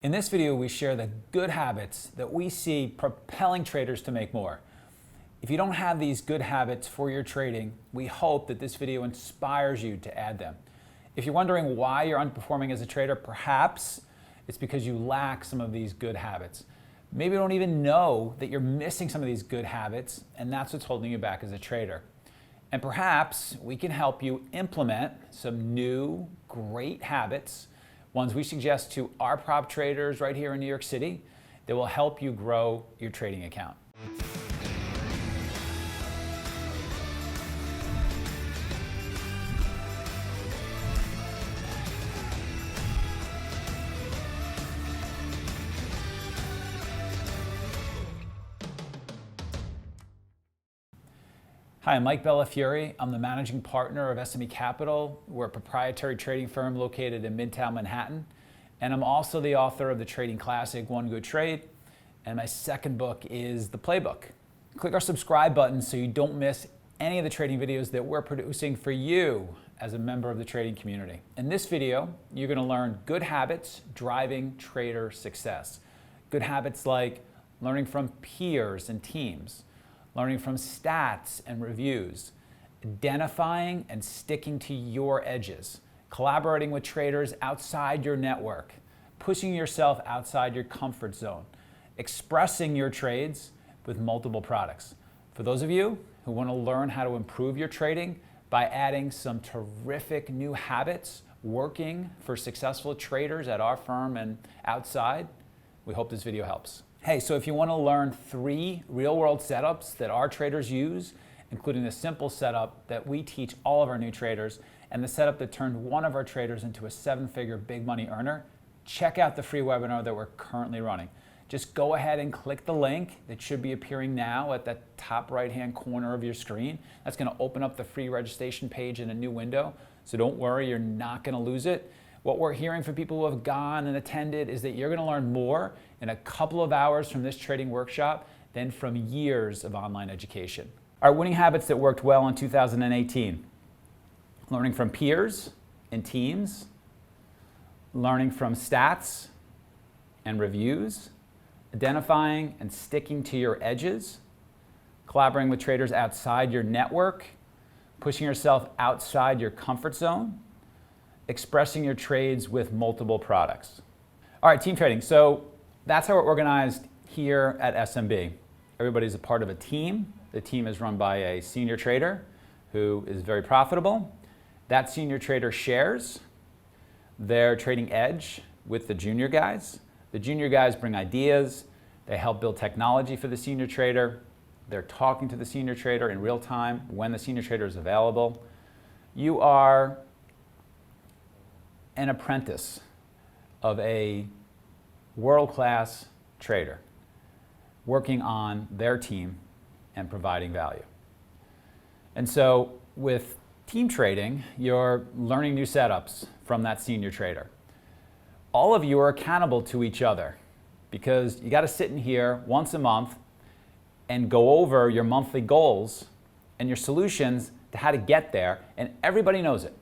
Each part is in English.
In this video, we share the good habits that we see propelling traders to make more. If you don't have these good habits for your trading, we hope that this video inspires you to add them. If you're wondering why you're underperforming as a trader, perhaps it's because you lack some of these good habits. Maybe you don't even know that you're missing some of these good habits, and that's what's holding you back as a trader. And perhaps we can help you implement some new, great habits, ones we suggest to our prop traders right here in New York City, that will help you grow your trading account. Hi, I'm Mike Bellafiore. I'm the managing partner of SME Capital. We're a proprietary trading firm located in Midtown Manhattan. And I'm also the author of the trading classic, One Good Trade. And my second book is The Playbook. Click our subscribe button so you don't miss any of the trading videos that we're producing for you as a member of the trading community. In this video, you're going to learn good habits driving trader success. Good habits like learning from peers and teams, learning from stats and reviews, identifying and sticking to your edges, collaborating with traders outside your network, pushing yourself outside your comfort zone, expressing your trades with multiple products. For those of you who want to learn how to improve your trading by adding some terrific new habits working for successful traders at our firm and outside, we hope this video helps. Hey, so if you want to learn 3 real-world setups that our traders use, including the simple setup that we teach all of our new traders, and the setup that turned one of our traders into a 7-figure big money earner, check out the free webinar that we're currently running. Just go ahead and click the link that should be appearing now at the top right-hand corner of your screen. That's going to open up the free registration page in a new window, so don't worry, you're not going to lose it. What we're hearing from people who have gone and attended is that you're going to learn more in a couple of hours from this trading workshop than from years of online education. Our winning habits that worked well in 2018. Learning from peers and teams, learning from stats and reviews, identifying and sticking to your edges, collaborating with traders outside your network, pushing yourself outside your comfort zone, expressing your trades with multiple products. All right, team trading. So that's how we're organized here at SMB. Everybody's a part of a team. The team is run by a senior trader who is very profitable. That senior trader shares their trading edge with the junior guys. The junior guys bring ideas. They help build technology for the senior trader. They're talking to the senior trader in real time when the senior trader is available. You are an apprentice of a world-class trader working on their team and providing value. And so with team trading, you're learning new setups from that senior trader. All of you are accountable to each other because you got to sit in here once a month and go over your monthly goals and your solutions to how to get there, and everybody knows it.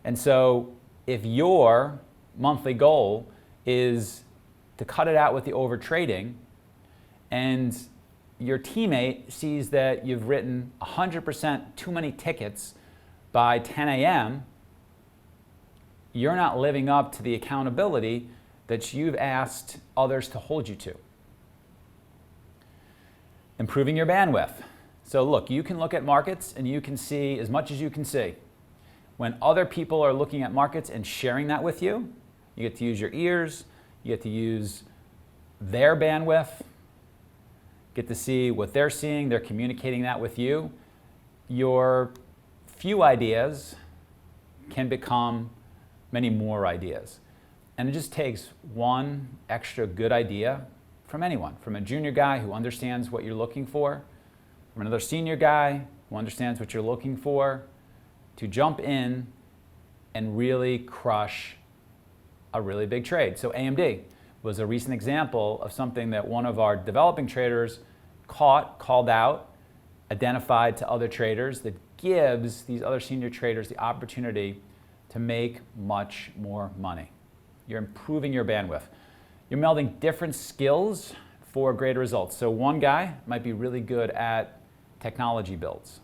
And so if your monthly goal is to cut it out with the over trading, and your teammate sees that you've written 100% too many tickets by 10 a.m., you're not living up to the accountability that you've asked others to hold you to. Improving your bandwidth. So look, you can look at markets and you can see as much as you can see. When other people are looking at markets and sharing that with you, you get to use your ears, you get to use their bandwidth, get to see what they're seeing, they're communicating that with you. Your few ideas can become many more ideas. And it just takes one extra good idea from anyone, from a junior guy who understands what you're looking for, from another senior guy who understands what you're looking for, to jump in and really crush a really big trade. So AMD was a recent example of something that one of our developing traders caught, called out, identified to other traders that gives these other senior traders the opportunity to make much more money. You're improving your bandwidth. You're melding different skills for greater results. So one guy might be really good at technology builds.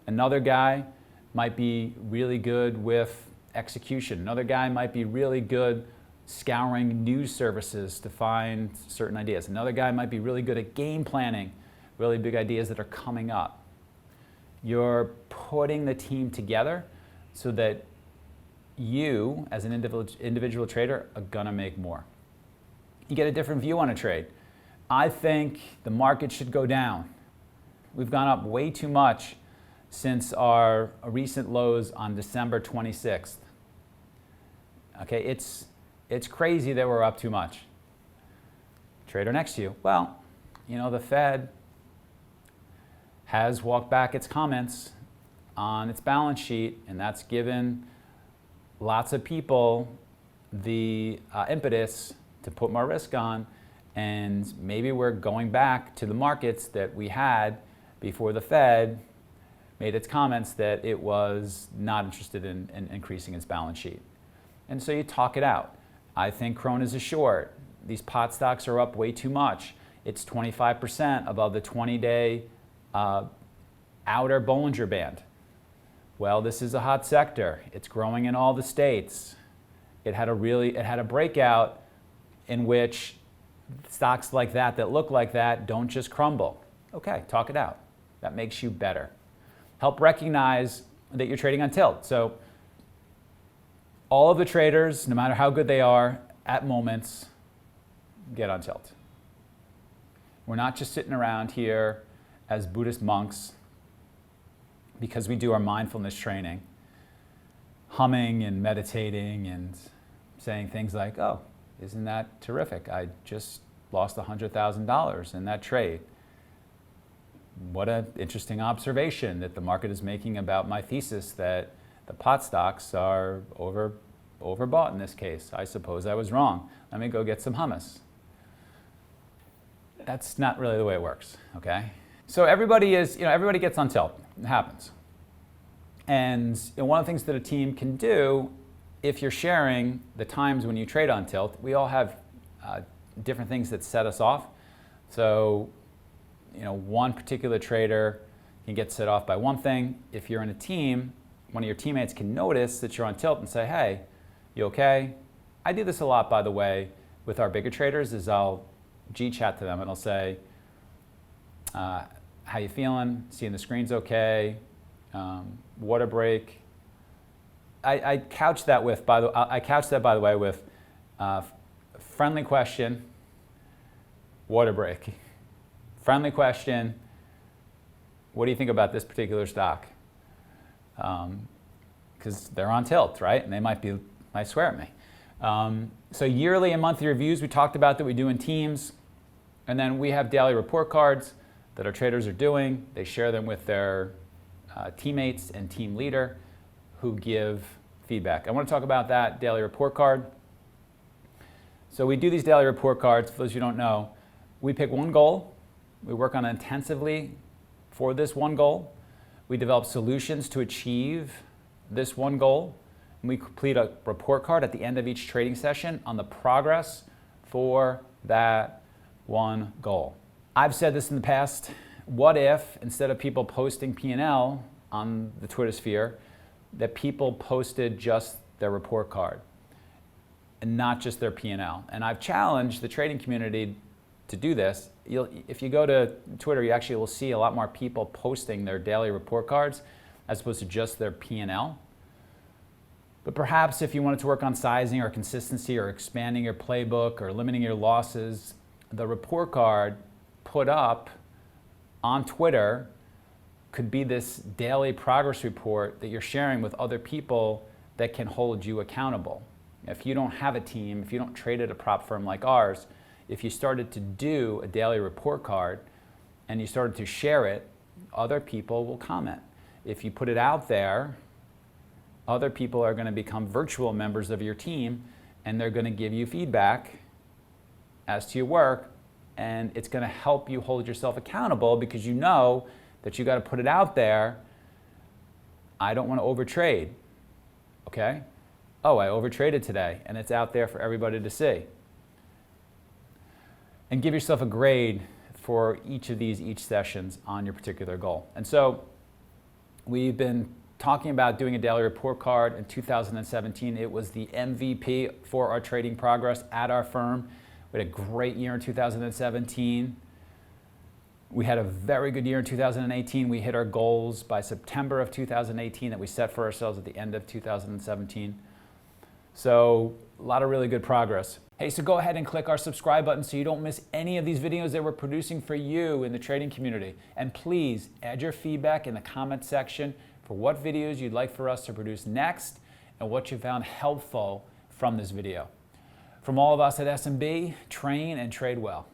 Another guy might be really good with execution. Another guy might be really good scouring news services to find certain ideas. Another guy might be really good at game planning, really big ideas that are coming up. You're putting the team together so that you, as an individual trader, are gonna make more. You get a different view on a trade. I think the market should go down. We've gone up way too much since our recent lows on December 26th. Okay, it's crazy that we're up too much. Trader next to you, well, you know, the Fed has walked back its comments on its balance sheet, and that's given lots of people the impetus to put more risk on, and maybe we're going back to the markets that we had before the Fed made its comments that it was not interested in increasing its balance sheet. And so you talk it out. I think Kronos is short. These pot stocks are up way too much. It's 25% above the 20-day outer Bollinger Band. Well, this is a hot sector. It's growing in all the states. It had a breakout in which stocks like that look like that don't just crumble. Okay, talk it out. That makes you better. Help recognize that you're trading on tilt. So all of the traders, no matter how good they are, at moments, get on tilt. We're not just sitting around here as Buddhist monks because we do our mindfulness training, humming and meditating and saying things like, oh, isn't that terrific? I just lost $100,000 in that trade. What an interesting observation that the market is making about my thesis that the pot stocks are overbought in this case. I suppose I was wrong. Let me go get some hummus. That's not really the way it works, okay? So everybody gets on tilt. It happens. And one of the things that a team can do, if you're sharing the times when you trade on tilt, we all have different things that set us off. So, one particular trader can get set off by one thing. If you're in a team, one of your teammates can notice that you're on tilt and say, hey, you okay? I do this a lot, by the way, with our bigger traders, is I'll G-chat to them and I'll say, how you feeling? Seeing the screen's okay? Water break? I couch that by the way, with friendly question, water break. Friendly question, what do you think about this particular stock? Because they're on tilt, right? And they might swear at me. So yearly and monthly reviews we talked about that we do in teams. And then we have daily report cards that our traders are doing. They share them with their teammates and team leader who give feedback. I want to talk about that daily report card. So we do these daily report cards. For those who don't know, we pick one goal. We work on it intensively for this one goal. We develop solutions to achieve this one goal. And we complete a report card at the end of each trading session on the progress for that one goal. I've said this in the past. What if, instead of people posting P&L on the Twitter sphere, that people posted just their report card and not just their P&L? And I've challenged the trading community to do this. If you go to Twitter, you actually will see a lot more people posting their daily report cards as opposed to just their P&L. But perhaps if you wanted to work on sizing or consistency or expanding your playbook or limiting your losses, the report card put up on Twitter could be this daily progress report that you're sharing with other people that can hold you accountable. If you don't have a team, if you don't trade at a prop firm like ours, if you started to do a daily report card and you started to share it, other people will comment. If you put it out there, other people are going to become virtual members of your team and they're going to give you feedback as to your work, and it's going to help you hold yourself accountable because you know that you got to put it out there. I don't want to overtrade, okay? oh, I overtraded today, and it's out there for everybody to see. And give yourself a grade for each of these sessions on your particular goal. And so we've been talking about doing a daily report card in 2017. It was the MVP for our trading progress at our firm. We had a great year in 2017. We had a very good year in 2018. We hit our goals by September of 2018 that we set for ourselves at the end of 2017. So a lot of really good progress. Hey, so go ahead and click our subscribe button so you don't miss any of these videos that we're producing for you in the trading community. And please add your feedback in the comment section for what videos you'd like for us to produce next and what you found helpful from this video. From all of us at SMB, train and trade well.